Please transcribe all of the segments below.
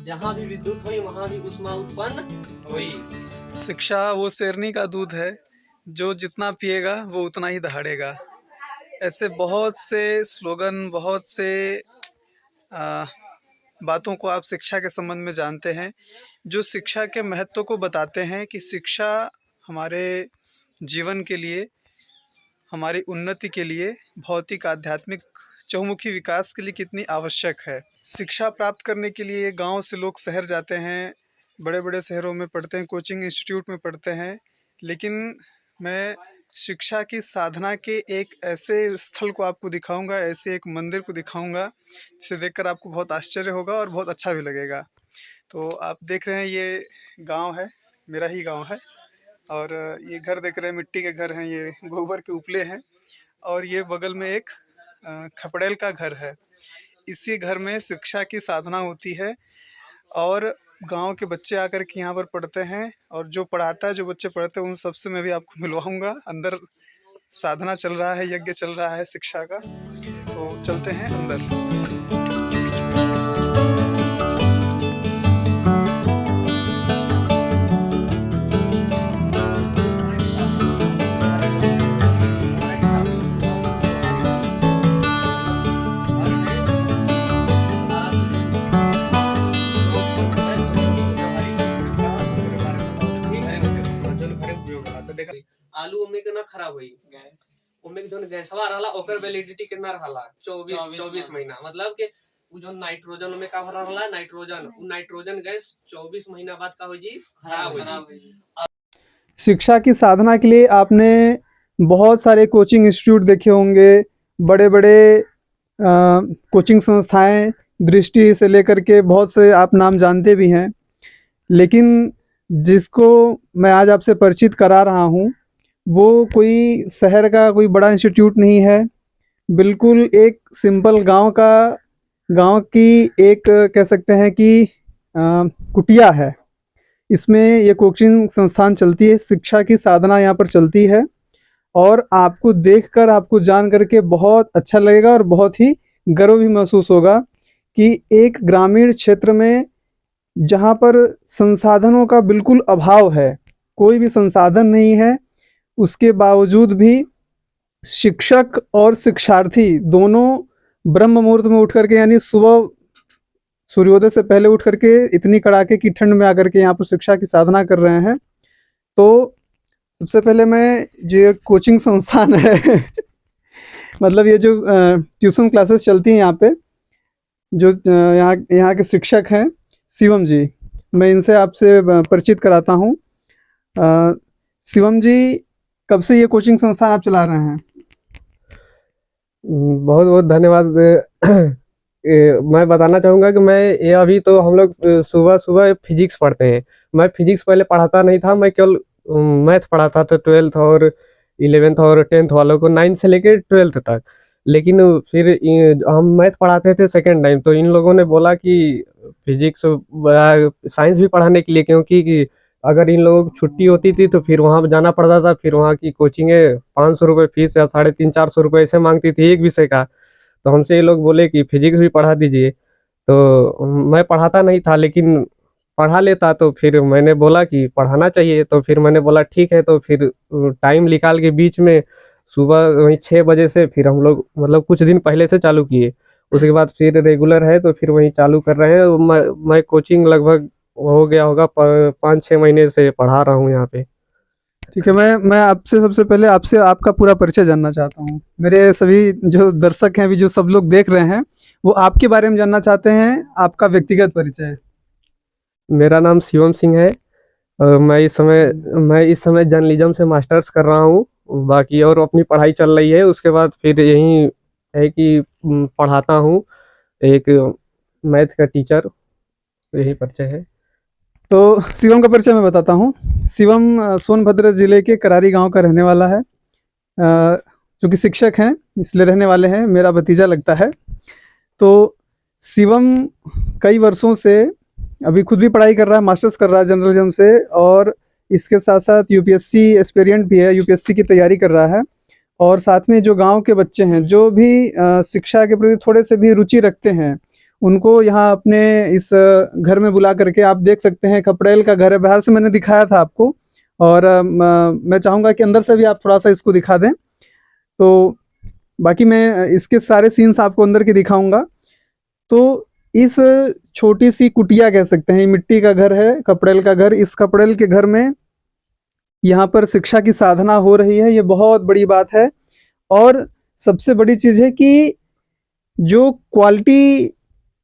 जहाँ भी विद्युत हुई वहाँ भी ऊष्मा उत्पन्न हुई। शिक्षा वो शेरनी का दूध है जो जितना पिएगा वो उतना ही दहाड़ेगा। ऐसे बहुत से स्लोगन, बहुत से आ, बातों को आप शिक्षा के संबंध में जानते हैं, जो शिक्षा के महत्व को बताते हैं कि शिक्षा हमारे जीवन के लिए, हमारी उन्नति के लिए, भौतिक आध्यात्मिक चहुमुखी विकास के लिए कितनी आवश्यक है। शिक्षा प्राप्त करने के लिए गांव से लोग शहर जाते हैं, बड़े बड़े शहरों में पढ़ते हैं, कोचिंग इंस्टीट्यूट में पढ़ते हैं। लेकिन मैं शिक्षा की साधना के एक ऐसे स्थल को आपको दिखाऊंगा, ऐसे एक मंदिर को दिखाऊंगा जिसे देखकर आपको बहुत आश्चर्य होगा और बहुत अच्छा भी लगेगा। तो आप देख रहे हैं ये गांव है, मेरा ही गांव है। और ये घर देख रहे हैं, मिट्टी के घर हैं, ये गोबर के उपले हैं। और ये बगल में एक खपड़ेल का घर है। इसी घर में शिक्षा की साधना होती है और गांव के बच्चे आकर के यहाँ पर पढ़ते हैं। और जो पढ़ाता है, जो बच्चे पढ़ते हैं, उन सबसे मैं भी आपको मिलवाऊंगा। अंदर साधना चल रहा है, यज्ञ चल रहा है शिक्षा का। तो चलते हैं अंदर। आलू उम्मे के ना खराब हुई उम्मे के जोन गैसवा रहला ओकर वैलिडिटी कितना रहला 24 महीना। मतलब कि उ जो नाइट्रोजन में का भरा रहला नाइट्रोजन, उ नाइट्रोजन गैस 24 महीना बाद का हो जी खराब हो जी। शिक्षा की साधना के लिए आपने बहुत सारे कोचिंग इंस्टीट्यूट देखे होंगे, बड़े बड़े कोचिंग संस्थाएं, दृष्टि से लेकर के बहुत से आप नाम जानते भी हैं। लेकिन जिसको मैं आज आपसे परिचित करा रहा हूँ वो कोई शहर का कोई बड़ा इंस्टीट्यूट नहीं है। बिल्कुल एक सिंपल गांव की एक कह सकते हैं कि कुटिया है। इसमें ये कोचिंग संस्थान चलती है, शिक्षा की साधना यहाँ पर चलती है। और आपको देखकर, आपको जान करके बहुत अच्छा लगेगा और बहुत ही गर्व भी महसूस होगा कि एक ग्रामीण क्षेत्र में जहाँ पर संसाधनों का बिल्कुल अभाव है, कोई भी संसाधन नहीं है, उसके बावजूद भी शिक्षक और शिक्षार्थी दोनों ब्रह्म मुहूर्त में उठ करके, यानी सुबह सूर्योदय से पहले उठ करके इतनी कड़ाके की ठंड में आकर के यहाँ पर शिक्षा की साधना कर रहे हैं। तो सबसे पहले मैं जो कोचिंग संस्थान है मतलब ये जो ट्यूशन क्लासेस चलती हैं यहाँ पे, जो यहाँ के शिक्षक हैं शिवम जी, मैं इनसे आपसे परिचित कराता हूँ। शिवम जी, कब से ये कोचिंग संस्थान आप चला रहे हैं? बहुत बहुत धन्यवाद। मैं बताना चाहूँगा कि मैं ये अभी तो हम लोग सुबह सुबह फिजिक्स पढ़ते हैं। मैं फिजिक्स पहले पढ़ाता नहीं था, मैं केवल मैथ पढ़ाता था 12th और 11th और 10th वालों को, 9th से लेकर 12th तक। लेकिन फिर हम मैथ पढ़ाते थे सेकेंड टाइम, तो इन लोगों ने बोला कि फिजिक्स साइंस भी पढ़ाने के लिए, क्योंकि अगर इन लोगों की छुट्टी होती थी तो फिर वहाँ जाना पड़ता था। फिर वहाँ की कोचिंगें 500 रुपये फीस या 350-400 रुपये ऐसे मांगती थी एक विषय का। तो हमसे ये लोग बोले कि फिजिक्स भी पढ़ा दीजिए। तो मैं पढ़ाता नहीं था लेकिन पढ़ा लेता, तो फिर मैंने बोला कि पढ़ाना चाहिए। तो फिर मैंने बोला ठीक है। तो फिर टाइम निकाल के बीच में सुबह वहीं 6 बजे से फिर हम लोग मतलब कुछ दिन पहले से चालू किए। उसके बाद फिर रेगुलर है तो फिर वहीं चालू कर रहे हैं। मैं कोचिंग लगभग हो गया होगा 5-6 महीने से पढ़ा रहा हूँ यहाँ पे। ठीक है, मैं आपसे सबसे पहले आपसे आपका पूरा परिचय जानना चाहता हूँ। मेरे सभी जो दर्शक हैं, अभी जो सब लोग देख रहे हैं, वो आपके बारे में जानना चाहते हैं, आपका व्यक्तिगत परिचय। मेरा नाम शिवम सिंह है। मैं इस समय जर्नलिज्म से मास्टर्स कर रहा हूँ। बाकी और अपनी पढ़ाई चल रही है। उसके बाद फिर यही है कि पढ़ाता हूँ, एक मैथ का टीचर, यही परिचय है। तो शिवम का परिचय मैं बताता हूँ। शिवम सोनभद्र जिले के करारी गांव का रहने वाला है। जो कि शिक्षक हैं इसलिए रहने वाले हैं, मेरा भतीजा लगता है। तो शिवम कई वर्षों से अभी खुद भी पढ़ाई कर रहा है, मास्टर्स कर रहा है जर्नलिज्म से, और इसके साथ साथ यूपीएससी एस्पिरेंट भी है, यूपीएससी की तैयारी कर रहा है। और साथ में जो गांव के बच्चे हैं, जो भी शिक्षा के प्रति थोड़े से भी रुचि रखते हैं, उनको यहाँ अपने इस घर में बुला करके, आप देख सकते हैं खपड़ेल का घर है, बाहर से मैंने दिखाया था आपको, और मैं चाहूँगा कि अंदर से भी आप थोड़ा सा इसको दिखा दें। तो बाकी मैं इसके सारे सीन्स आपको अंदर के दिखाऊंगा। तो इस छोटी सी कुटिया कह सकते हैं, मिट्टी का घर है, खपड़ेल का घर। इस खपड़ेल के घर में यहाँ पर शिक्षा की साधना हो रही है, ये बहुत बड़ी बात है। और सबसे बड़ी चीज़ है कि जो क्वालिटी,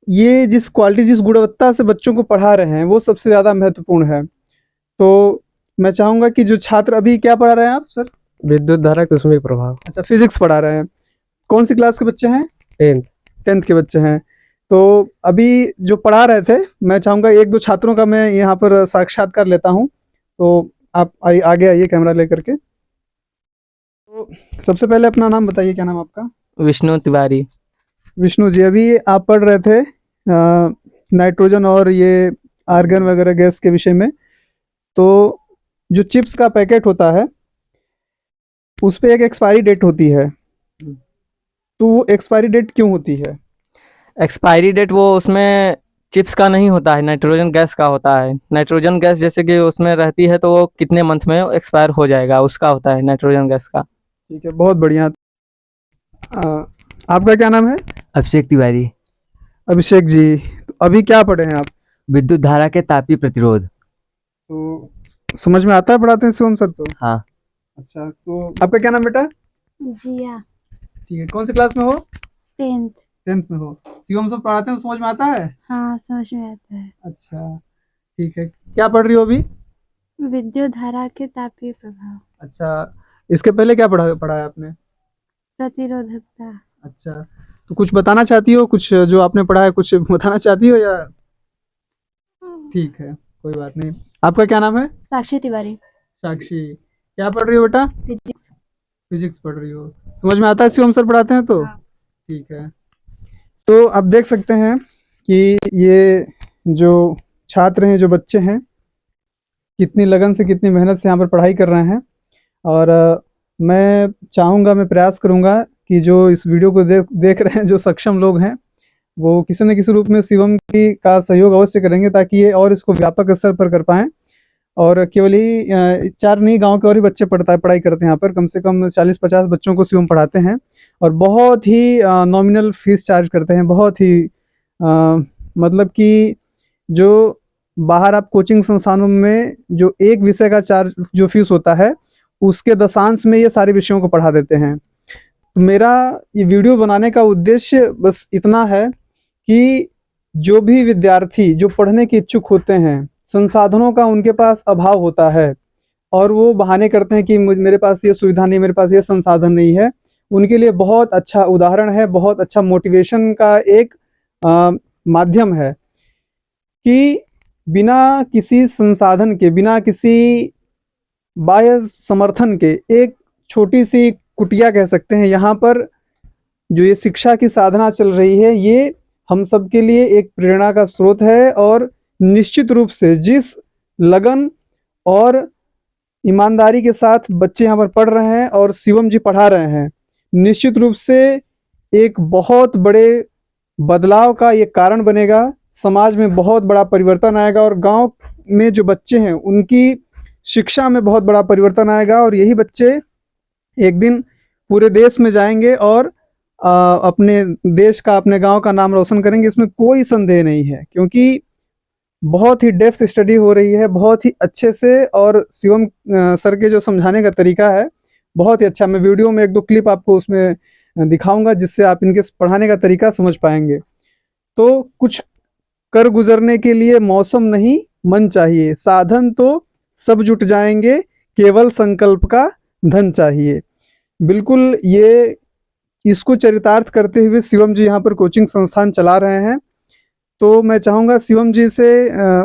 ये जिस क्वालिटी, जिस गुणवत्ता से बच्चों को पढ़ा रहे हैं, वो सबसे ज़्यादा महत्वपूर्ण है। तो मैं चाहूँगा कि जो छात्र, अभी क्या पढ़ा रहे हैं आप सर? विद्युत धारा कुसुमी प्रभाव, अच्छा, फिजिक्स पढ़ा रहे हैं। कौन सी क्लास के बच्चे हैं? 10th। 10th के बच्चे हैं। तो अभी जो पढ़ा रहे थे, मैं चाहूँगा एक दो छात्रों का मैं यहाँ पर साक्षात्कार लेता हूँ। तो आप आगे आइए कैमरा लेकर के। तो सबसे पहले अपना नाम बताइए, क्या नाम आपका? विष्णु तिवारी। विष्णु जी, अभी आप पढ़ रहे थे नाइट्रोजन और ये आर्गन वगैरह गैस के विषय में। तो जो चिप्स का पैकेट होता है, उस पे एक एक्सपायरी डेट होती है, तो वो एक्सपायरी डेट क्यों होती है? एक्सपायरी डेट वो उसमें चिप्स का नहीं होता है, नाइट्रोजन गैस का होता है। नाइट्रोजन गैस जैसे कि उसमें रहती है तो वो कितने मंथ में एक्सपायर हो जाएगा, उसका होता है नाइट्रोजन गैस का। ठीक है, बहुत बढ़िया। आपका क्या नाम है? अभिषेक तिवारी। अभिषेक जी, तो अभी क्या पढ़े हैं आप? विद्युत धारा के तापीय प्रतिरोध। तो समझ में आता है पढ़ाते हैं शिवम सर तो? हाँ। अच्छा, तो आपका क्या नाम बेटा? जिया। ठीक है, कौन सी क्लास में हो? 10th। 10th में हो। शिवम सर पढ़ाते हैं तो समझ में आता है? हाँ, समझ में आता है। अच्छा, ठीक है। क्या पढ़ रही हो अभी? विद्युत धारा के तापीय प्रभाव। अच्छा, इसके पहले क्या पढ़ा है आपने? प्रतिरोधकता। अच्छा, तो कुछ बताना चाहती हो, कुछ जो आपने पढ़ा है कुछ बताना चाहती हो या? ठीक है, कोई बात नहीं। आपका क्या नाम है? साक्षी तिवारी। साक्षी, क्या पढ़ रही हो बेटा? फिजिक्स। फिजिक्स पढ़ रही हो। समझ में आता है शिवम सर पढ़ाते हैं तो? हाँ। ठीक है। तो आप देख सकते हैं कि ये जो छात्र हैं, जो बच्चे हैं, कितनी लगन से, कितनी मेहनत से यहाँ पर पढ़ाई कर रहे हैं। और मैं चाहूँगा, मैं प्रयास करूँगा कि जो इस वीडियो को देख रहे हैं, जो सक्षम लोग हैं, वो किसी न किसी रूप में शिवम की का सहयोग अवश्य करेंगे, ताकि ये और इसको व्यापक स्तर पर कर पाएँ। और केवल ही 4 नहीं, गांव के और भी बच्चे पढ़ाई करते हैं यहाँ पर। कम से कम 40-50 बच्चों को शिवम पढ़ाते हैं, और बहुत ही नॉमिनल फीस चार्ज करते हैं। बहुत ही मतलब कि जो बाहर आप कोचिंग संस्थानों में जो एक विषय का चार्ज, जो फीस होता है, उसके दशांश में ये सारे विषयों को पढ़ा देते हैं। तो मेरा ये वीडियो बनाने का उद्देश्य बस इतना है कि जो भी विद्यार्थी जो पढ़ने के इच्छुक होते हैं, संसाधनों का उनके पास अभाव होता है, और वो बहाने करते हैं कि मेरे पास ये सुविधा नहीं, मेरे पास ये संसाधन नहीं है, उनके लिए बहुत अच्छा उदाहरण है, बहुत अच्छा मोटिवेशन का एक माध्यम है कि बिना किसी संसाधन के, बिना किसी बाह्य समर्थन के, एक छोटी सी कुटिया कह सकते हैं, यहाँ पर जो ये शिक्षा की साधना चल रही है, ये हम सब के लिए एक प्रेरणा का स्रोत है। और निश्चित रूप से जिस लगन और ईमानदारी के साथ बच्चे यहाँ पर पढ़ रहे हैं और शिवम जी पढ़ा रहे हैं, निश्चित रूप से एक बहुत बड़े बदलाव का ये कारण बनेगा। समाज में बहुत बड़ा परिवर्तन आएगा, और गांव में जो बच्चे हैं उनकी शिक्षा में बहुत बड़ा परिवर्तन आएगा। और यही बच्चे एक दिन पूरे देश में जाएंगे और अपने देश का, अपने गांव का नाम रोशन करेंगे, इसमें कोई संदेह नहीं है। क्योंकि बहुत ही डेप्थ स्टडी हो रही है, बहुत ही अच्छे से, और शिवम सर के जो समझाने का तरीका है बहुत ही अच्छा। मैं वीडियो में 1-2 क्लिप आपको उसमें दिखाऊंगा, जिससे आप इनके पढ़ाने का तरीका समझ पाएंगे। तो कुछ कर गुजरने के लिए मौसम नहीं, मन चाहिए। साधन तो सब जुट जाएंगे, केवल संकल्प का धन चाहिए। बिल्कुल, ये इसको चरितार्थ करते हुए शिवम जी यहाँ पर कोचिंग संस्थान चला रहे हैं। तो मैं चाहूँगा शिवम जी से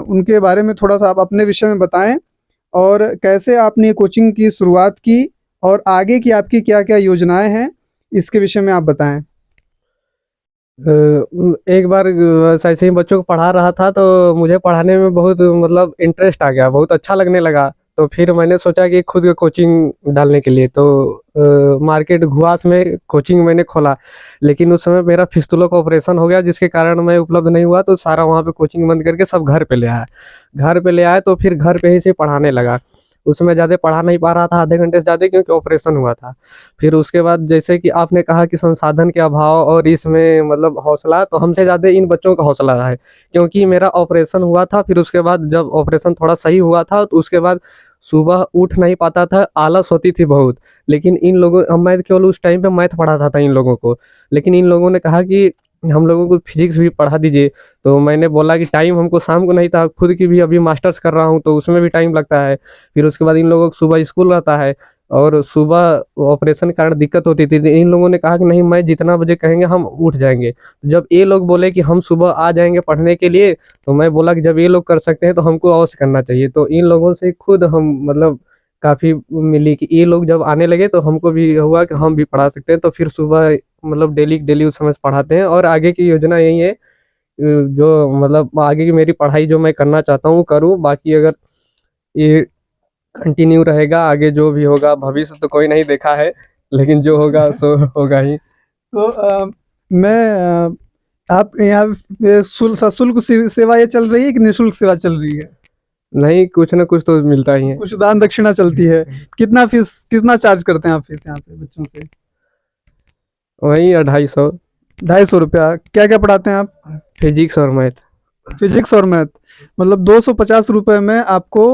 उनके बारे में थोड़ा सा आप अपने विषय में बताएं, और कैसे आपने कोचिंग की शुरुआत की, और आगे की आपकी क्या क्या योजनाएं हैं, इसके विषय में आप बताएं। एक बार ऐसे ही बच्चों को पढ़ा रहा था, तो मुझे पढ़ाने में बहुत मतलब इंटरेस्ट आ गया, बहुत अच्छा लगने लगा। तो फिर मैंने सोचा कि खुद का कोचिंग डालने के लिए, तो मार्केट घुआस में कोचिंग मैंने खोला। लेकिन उस समय मेरा फिस्तुला का ऑपरेशन हो गया, जिसके कारण मैं उपलब्ध नहीं हुआ, तो सारा वहाँ पे कोचिंग बंद करके सब घर पे ले आया। घर पे ले आया तो फिर घर पे ही से पढ़ाने लगा। उसमें ज़्यादा पढ़ा नहीं पा रहा था, आधे घंटे से ज़्यादा, क्योंकि ऑपरेशन हुआ था। फिर उसके बाद जैसे कि आपने कहा कि संसाधन के अभाव और इसमें मतलब हौसला, तो हमसे ज़्यादा इन बच्चों का हौसला है, क्योंकि मेरा ऑपरेशन हुआ था। फिर उसके बाद जब ऑपरेशन थोड़ा सही हुआ था, तो उसके बाद सुबह उठ नहीं पाता था, आलस होती थी बहुत। लेकिन इन लोगों मैं केवल उस टाइम पे मैथ पढ़ाता था इन लोगों को, लेकिन इन लोगों ने कहा कि हम लोगों को फिजिक्स भी पढ़ा दीजिए। तो मैंने बोला कि टाइम हमको शाम को नहीं था, खुद की भी अभी मास्टर्स कर रहा हूँ, तो उसमें भी टाइम लगता है। फिर उसके बाद इन लोगों को सुबह स्कूल रहता है, और सुबह ऑपरेशन के कारण दिक्कत होती थी। तो इन लोगों ने कहा कि नहीं, मैं जितना बजे कहेंगे हम उठ जाएंगे। तो जब ये लोग बोले कि हम सुबह आ जाएंगे पढ़ने के लिए, तो मैं बोला कि जब ये लोग कर सकते हैं तो हमको अवश्य करना चाहिए। तो इन लोगों से खुद हम मतलब काफ़ी मिली कि ये लोग जब आने लगे, तो हमको भी हुआ कि हम भी पढ़ा सकते हैं। तो फिर सुबह मतलब डेली डेली उस समय से पढ़ाते हैं, और आगे की योजना यही है, जो मतलब आगे की मेरी पढ़ाई जो मैं करना चाहता हूँ वो करूँ। बाकी अगर ये कंटिन्यू रहेगा, आगे जो भी होगा, भविष्य तो कोई नहीं देखा है, लेकिन जो होगा सो होगा ही। तो मैं आप यहाँ पे सशुल्क सेवा ये चल रही है कि निःशुल्क सेवा चल रही है? नहीं, कुछ ना कुछ तो मिलता ही है। कुछ दान दक्षिणा चलती है। कितना चार्ज करते हैं आप फीस यहाँ पे बच्चों से? वही 250। 250 रुपया। क्या क्या पढ़ाते हैं आप? फिजिक्स और मैथ। फिजिक्स और मैथ, मतलब 250 रुपये में आपको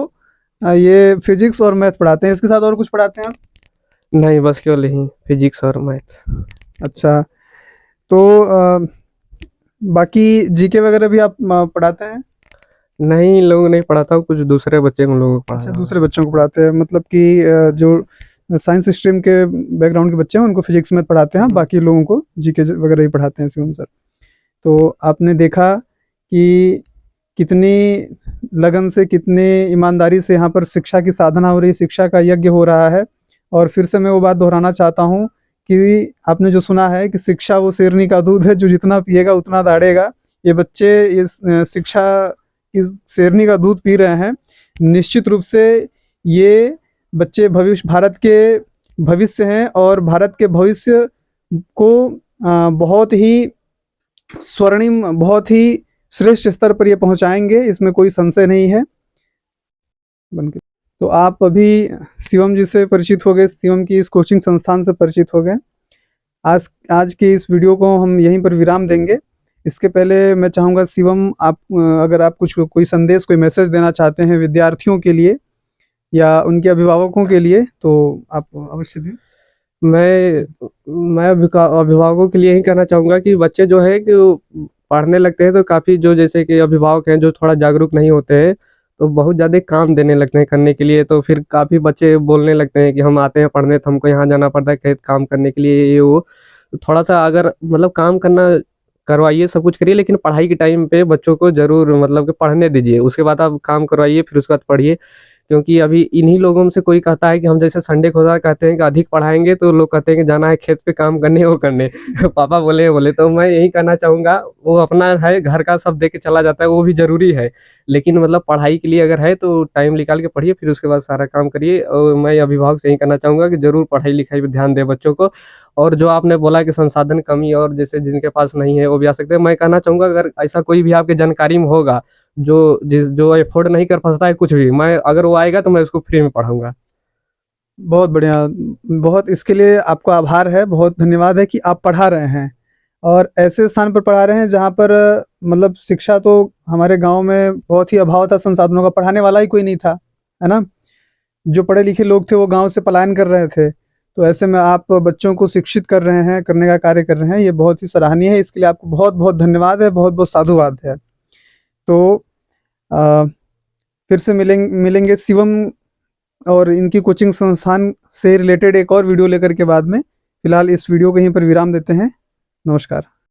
ये फिजिक्स और मैथ पढ़ाते हैं। इसके साथ और कुछ पढ़ाते हैं आप? नहीं, बस केवल यही फिजिक्स और मैथ। अच्छा, तो बाकी जीके वगैरह भी आप पढ़ाते हैं? नहीं, इन लोगों को नहीं पढ़ाता हूँ, कुछ दूसरे बच्चे उन लोगों को अच्छा, पढ़ाता हूँ। दूसरे बच्चों को पढ़ाते हैं, मतलब कि जो साइंस स्ट्रीम के बैकग्राउंड के बच्चे हैं उनको फिजिक्स मैथ पढ़ाते हैं, बाकी लोगों को जीके वगैरह ही पढ़ाते हैं शिवम सर। तो आपने देखा कि कितनी लगन से, कितनी ईमानदारी से यहाँ पर शिक्षा की साधना हो रही है, शिक्षा का यज्ञ हो रहा है। और फिर से मैं वो बात दोहराना चाहता हूँ कि आपने जो सुना है कि शिक्षा वो शेरनी का दूध है, जो जितना पिएगा उतना दाढ़ेगा। ये बच्चे इस शिक्षा की शेरनी का दूध पी रहे हैं। निश्चित रूप से ये बच्चे भारत के भविष्य हैं, और भारत के भविष्य को बहुत ही स्वर्णिम, बहुत ही श्रेष्ठ स्तर पर ये पहुंचाएंगे, इसमें कोई संशय नहीं है। बनके तो आप अभी शिवम जी से परिचित हो गए, शिवम की इस कोचिंग संस्थान से परिचित हो गए। आज की इस वीडियो को हम यहीं पर विराम देंगे। इसके पहले मैं चाहूँगा शिवम, आप अगर आप कोई संदेश, कोई मैसेज देना चाहते हैं विद्यार्थियों के लिए या उनके अभिभावकों के लिए, तो आप अवश्य दें। मैं अभिभावकों के लिए यही कहना चाहूँगा कि बच्चे जो है कि वो पढ़ने लगते हैं, तो काफ़ी जो जैसे कि अभिभावक हैं जो थोड़ा जागरूक नहीं होते हैं, तो बहुत ज़्यादा काम देने लगते हैं करने के लिए। तो फिर काफ़ी बच्चे बोलने लगते हैं कि हम आते हैं पढ़ने, तो हमको यहाँ जाना पड़ता है खेत काम करने के लिए, ये वो। तो थोड़ा सा अगर मतलब काम करना करवाइए, सब कुछ करिए, लेकिन पढ़ाई के टाइम पे बच्चों को ज़रूर मतलब कि पढ़ने दीजिए। उसके बाद आप काम करवाइए, फिर उसके बाद पढ़िए। क्योंकि अभी इन्हीं लोगों से कोई कहता है कि हम जैसे संडे को कहते हैं कि अधिक पढ़ाएंगे, तो लोग कहते हैं कि जाना है खेत पे काम करने, वो करने पापा बोले। तो मैं यही कहना चाहूँगा, वो अपना है घर का सब दे के चला जाता है, वो भी ज़रूरी है, लेकिन मतलब पढ़ाई के लिए अगर है तो टाइम निकाल के पढ़िए, फिर उसके बाद सारा काम करिए। और मैं अभिभावक से यही कहना चाहूँगा कि ज़रूर पढ़ाई लिखाई पर ध्यान दें बच्चों को। और जो आपने बोला कि संसाधन कमी और जैसे जिनके पास नहीं है वो भी आ सकते हैं, मैं कहना चाहूँगा अगर ऐसा कोई भी आपके जानकारी में होगा जो अफोर्ड नहीं कर पाता है कुछ भी, मैं अगर वो आएगा तो मैं उसको फ्री में पढ़ाऊँगा। बहुत बढ़िया, बहुत इसके लिए आपको आभार है, बहुत धन्यवाद है कि आप पढ़ा रहे हैं, और ऐसे स्थान पर पढ़ा रहे हैं जहाँ पर मतलब शिक्षा तो हमारे गांव में बहुत ही अभाव था, संसाधनों का, पढ़ाने वाला ही कोई नहीं था, है ना। जो पढ़े लिखे लोग थे वो गांव से पलायन कर रहे थे। तो ऐसे में आप बच्चों को शिक्षित कर रहे हैं, करने का कार्य कर रहे हैं, ये बहुत ही सराहनीय है। इसके लिए आपको बहुत बहुत धन्यवाद है, बहुत बहुत साधुवाद है। तो फिर से मिलेंगे शिवम और इनकी कोचिंग संस्थान से रिलेटेड एक और वीडियो लेकर के बाद में। फिलहाल इस वीडियो को यहीं पर विराम देते हैं। नमस्कार।